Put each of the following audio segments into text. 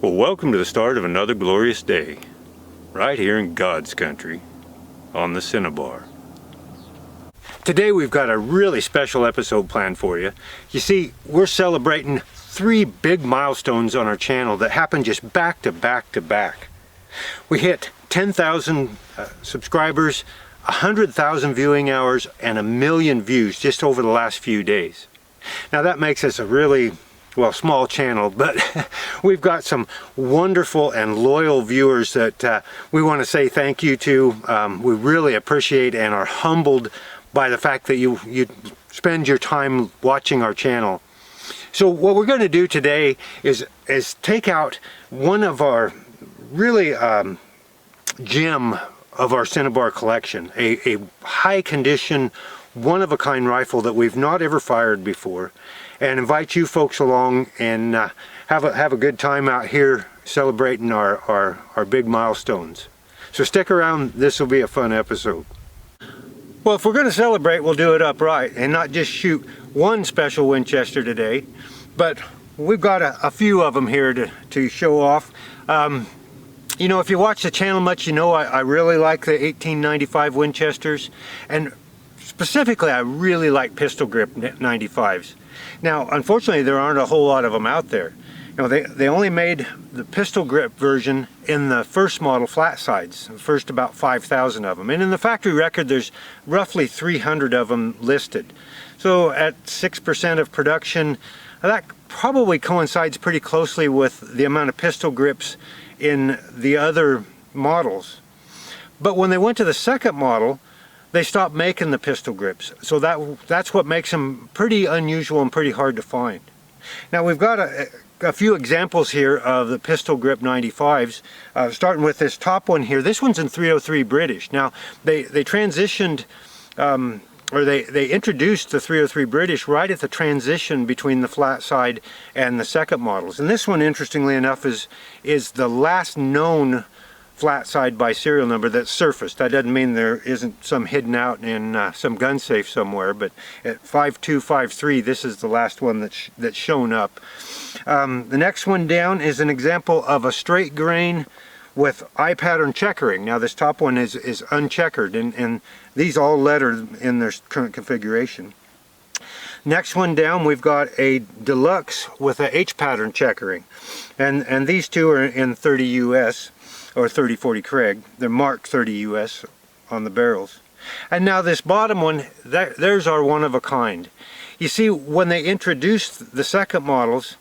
Well, welcome to the start of another glorious day, right here in God's country, on the Cinnabar. Today we've got a really special episode planned for you. You see, we're celebrating 3 big milestones on our channel that happened just back to back to back. We hit 10,000 subscribers, 100,000 viewing hours, and 1 million views just over the last few days. Now that makes us a really, well, small channel, but we've got some wonderful and loyal viewers that we want to say thank you to. We really appreciate and are humbled by the fact that you spend your time watching our channel. So what we're going to do today is take out one of our really gem of our Cinnabar collection, a high condition, one-of-a-kind rifle that we've not ever fired before, and invite you folks along and have a good time out here celebrating our big milestones. So stick around, this will be a fun episode. Well, if we're going to celebrate, we'll do it upright and not just shoot one special Winchester today, but we've got a few of them here to show off. You know, if you watch the channel much, you know I really like the 1895 Winchesters, and specifically I really like pistol grip 95s. Now, unfortunately, there aren't a whole lot of them out there. You know, they only made the pistol grip version in the first model flat sides, the first about 5,000 of them. And in the factory record, there's roughly 300 of them listed. So at 6% of production, that probably coincides pretty closely with the amount of pistol grips in the other models. But when they went to the second model, they stopped making the pistol grips. So that's what makes them pretty unusual and pretty hard to find. Now we've got a few examples here of the pistol grip 95s, starting with this top one here. This one's in 303 British. Now they transitioned, or they introduced the 303 British right at the transition between the flat side and the second models. And this one, interestingly enough, is the last known flat side by serial number that's surfaced. That doesn't mean there isn't some hidden out in some gun safe somewhere, but at 5253, this is the last one that's shown up. The next one down is an example of a straight grain with eye pattern checkering. Now this top one is uncheckered, and these all lettered in their current configuration. Next one down, we've got a deluxe with a H pattern checkering, and these two are in 30 US or 3040 Craig. They're marked 30 US on the barrels. And now this bottom one, there's our one of a kind. You see, when they introduced the second models,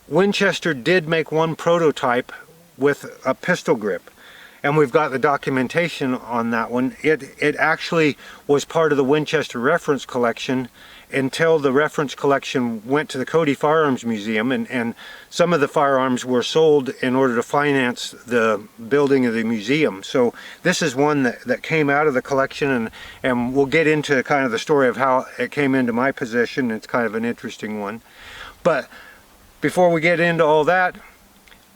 Winchester did make one prototype with a pistol grip, and we've got the documentation on that one. It actually was part of the Winchester reference collection until the reference collection went to the Cody Firearms Museum, and some of the firearms were sold in order to finance the building of the museum. So this is one that came out of the collection, and we'll get into kind of the story of how it came into my possession. It's kind of an interesting one. But before we get into all that,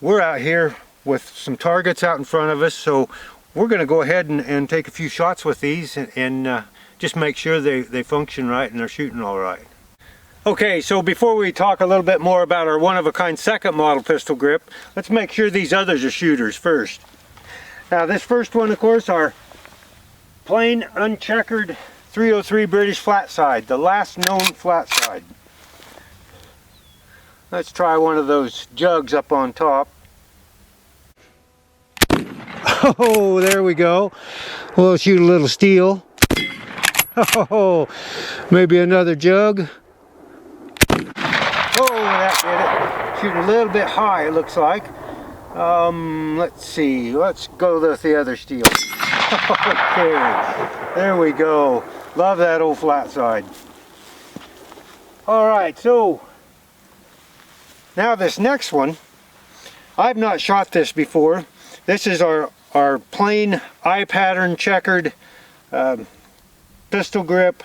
we're out here with some targets out in front of us, so we're going to go ahead and take a few shots with these and just make sure they function right and they're shooting all right. Okay, so before we talk a little bit more about our one-of-a-kind second model pistol grip, let's make sure these others are shooters first. Now this first one, of course, our plain uncheckered 303 British flat side, the last known flat side. Let's try one of those jugs up on top. Oh, there we go. We'll shoot a little steel. Oh, maybe another jug. Oh, that did it. Shooting a little bit high, it looks like. Let's see. Let's go with the other steel. Okay, there we go. Love that old flat side. All right, so now this next one, I've not shot this before. This is our plain eye pattern checkered pistol grip.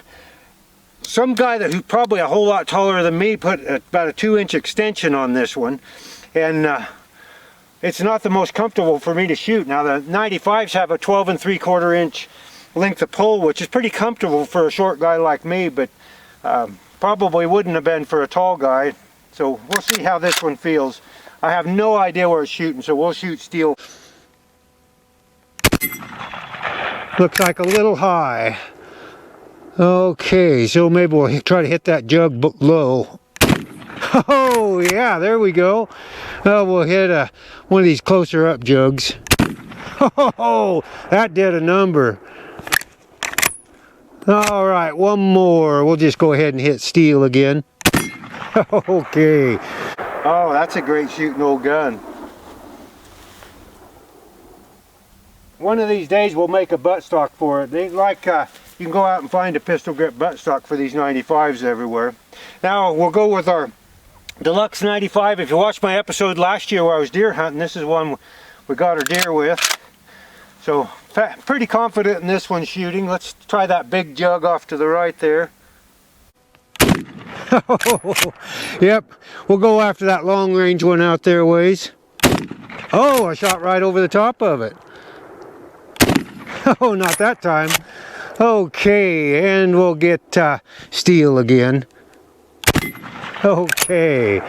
Some guy who's probably a whole lot taller than me put about a 2-inch extension on this one, and it's not the most comfortable for me to shoot. Now the 95s have a 12 3/4 inch length of pull, which is pretty comfortable for a short guy like me, but probably wouldn't have been for a tall guy. So we'll see how this one feels. I have no idea where it's shooting, so we'll shoot steel. Looks like a little high. Okay, so maybe we'll try to hit that jug low. Oh yeah, there we go. We'll hit one of these closer up jugs. Oh, that did a number. All right, one more. We'll just go ahead and hit steel again. Okay. Oh, that's a great shooting old gun. One of these days we'll make a buttstock for it. They like you can go out and find a pistol grip buttstock for these 95s everywhere. Now we'll go with our Deluxe 95. If you watched my episode last year where I was deer hunting, this is one we got our deer with. So pretty confident in this one shooting. Let's try that big jug off to the right there. Yep, we'll go after that long range one out there ways. Oh, I shot right over the top of it. Oh, not that time. Okay, and we'll get steel again. Okay.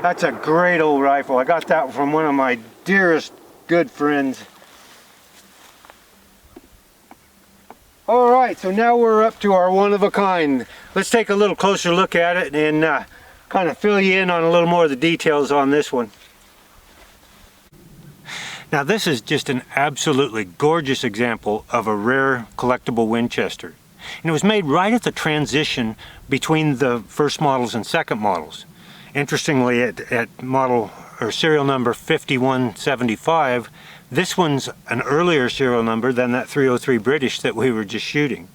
That's a great old rifle. I got that from one of my dearest good friends. Alright, so now we're up to our one-of-a-kind. Let's take a little closer look at it and kind of fill you in on a little more of the details on this one. Now this is just an absolutely gorgeous example of a rare collectible Winchester. And it was made right at the transition between the first models and second models. Interestingly, at model or serial number 5175, this one's an earlier serial number than that 303 British that we were just shooting.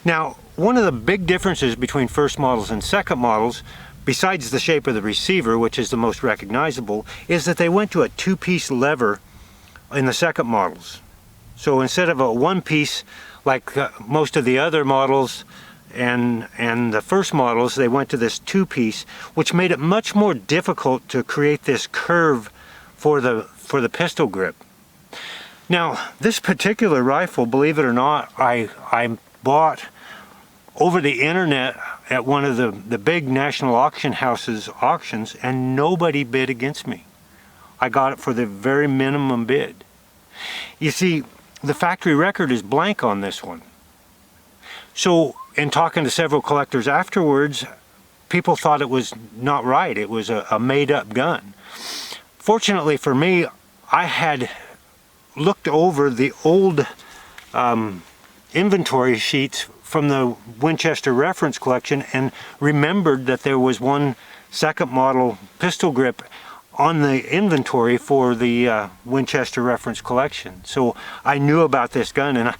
Now, one of the big differences between first models and second models, besides the shape of the receiver, which is the most recognizable, is that they went to a two-piece lever in the second models. So instead of a one-piece like most of the other models and the first models, they went to this two-piece, which made it much more difficult to create this curve for the pistol grip. Now, this particular rifle, believe it or not, I bought over the internet at one of the big national auction houses auctions, and nobody bid against me. I got it for the very minimum bid. You see, the factory record is blank on this one. So in talking to several collectors afterwards, people thought it was not right. It was a made-up gun. Fortunately for me, I had looked over the old inventory sheets from the Winchester reference collection and remembered that there was one second model pistol grip on the inventory for the Winchester reference collection. So I knew about this gun, and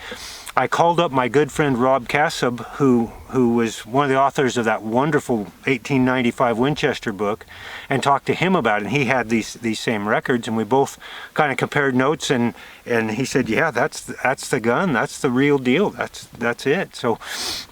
I called up my good friend Rob Kassab, who was one of the authors of that wonderful 1895 Winchester book, and talked to him about it. And he had these same records, and we both kind of compared notes, and he said, yeah, that's the gun, that's the real deal, that's it. So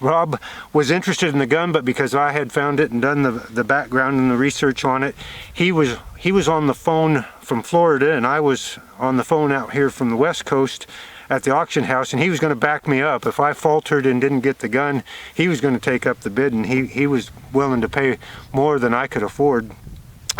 Rob was interested in the gun, but because I had found it and done the background and the research on it, he was on the phone from Florida, and I was on the phone out here from the West Coast at the auction house, and he was going to back me up. If I faltered and didn't get the gun, he was going to take up the bid, and he was willing to pay more than I could afford.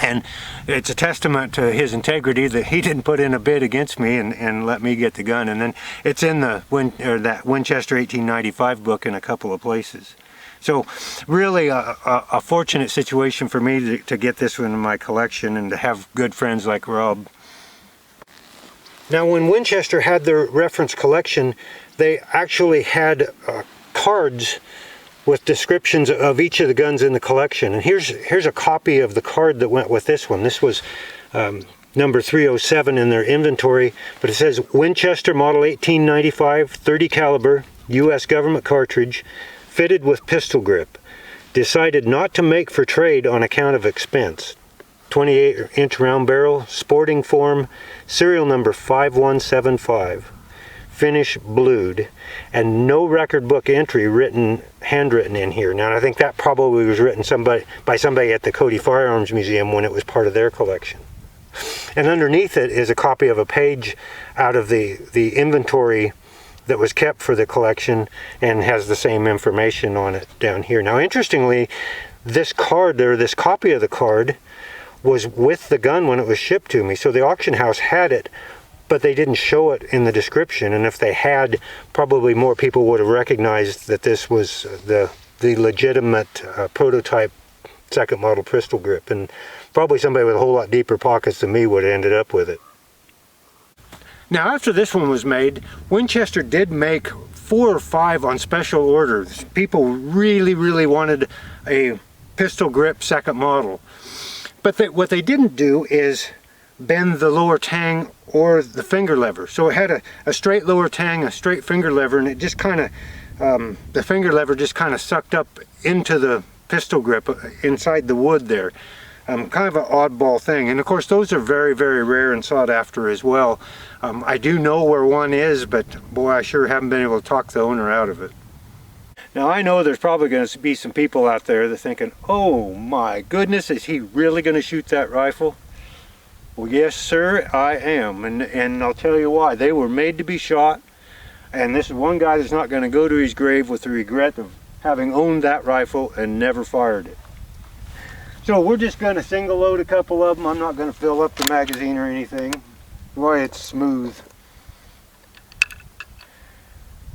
And it's a testament to his integrity that he didn't put in a bid against me and let me get the gun. And then it's in that Winchester 1895 book in a couple of places. So really a fortunate situation for me to get this one in my collection and to have good friends like Rob. Now, when Winchester had their reference collection, they actually had cards with descriptions of each of the guns in the collection. And here's a copy of the card that went with this one. This was number 307 in their inventory, but it says Winchester model 1895 30 caliber U.S. government cartridge, fitted with pistol grip. Decided not to make for trade on account of expense. 28-inch round barrel, sporting form, serial number 5175, finish blued, and no record book entry handwritten in here. Now I think that probably was written by somebody at the Cody Firearms Museum when it was part of their collection. And underneath it is a copy of a page out of the inventory that was kept for the collection and has the same information on it down here. Now interestingly, this card there, this copy of the card, was with the gun when it was shipped to me. So the auction house had it, but they didn't show it in the description. And if they had, probably more people would have recognized that this was the legitimate prototype second model pistol grip. And probably somebody with a whole lot deeper pockets than me would have ended up with it. Now, after this one was made, Winchester did make 4 or 5 on special orders. People really wanted a pistol grip second model. But what they didn't do is bend the lower tang or the finger lever. So it had a straight lower tang, a straight finger lever, and it just kind of, the finger lever just kind of sucked up into the pistol grip inside the wood there. Kind of an oddball thing. And of course those are very rare and sought after as well. I do know where one is, but boy, I sure haven't been able to talk the owner out of it. Now I know there's probably going to be some people out there that are thinking, oh my goodness, is he really going to shoot that rifle? Well, yes sir, I am, and I'll tell you why. They were made to be shot, and this is one guy that's not going to go to his grave with the regret of having owned that rifle and never fired it. So we're just going to single load a couple of them. I'm not going to fill up the magazine or anything. Boy, it's smooth.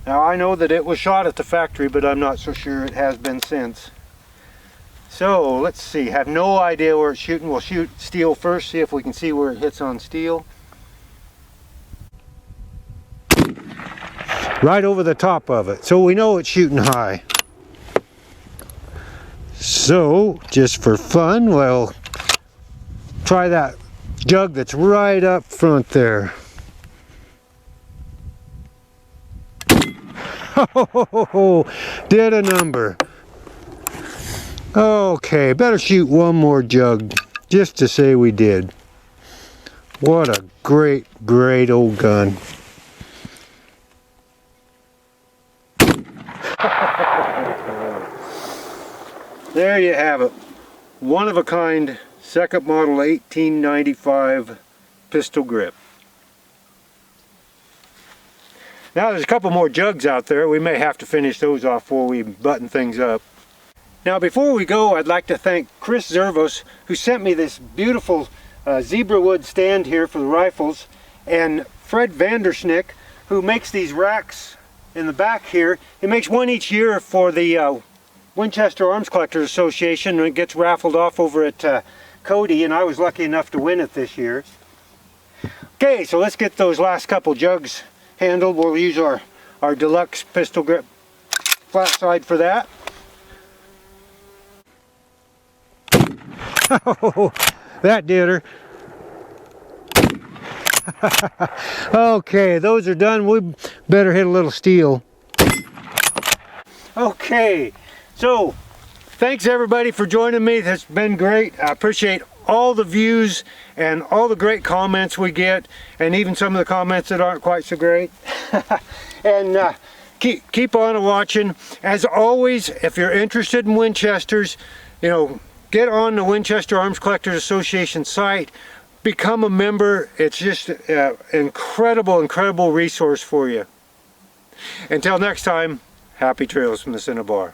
Now I know that it was shot at the factory, but I'm not so sure it has been since. So let's see, have no idea where it's shooting. We'll shoot steel first, see if we can see where it hits on steel. Right over the top of it, so we know it's shooting high. So, just for fun, we'll try that jug that's right up front there. Oh, did a number. Okay, better shoot one more jug just to say we did. What a great old gun. There you have it. One of a kind, second model 1895 pistol grip. Now there's a couple more jugs out there. We may have to finish those off before we button things up. Now before we go, I'd like to thank Chris Zervos, who sent me this beautiful zebra wood stand here for the rifles, and Fred Vandersnick, who makes these racks in the back here. He makes one each year for the Winchester Arms Collectors Association, and it gets raffled off over at Cody, and I was lucky enough to win it this year. Okay, so let's get those last couple jugs handled. We'll use our deluxe pistol grip flat side for that. Oh, that did her. Okay, those are done. We better hit a little steel. Okay, so thanks everybody for joining me. That's been great. I appreciate all the views and all the great comments we get, and even some of the comments that aren't quite so great. And keep on watching. As always, if you're interested in Winchesters, you know, get on the Winchester Arms Collectors Association site, become a member. It's just an incredible resource for you. Until next time, happy trails from the Cinnabar.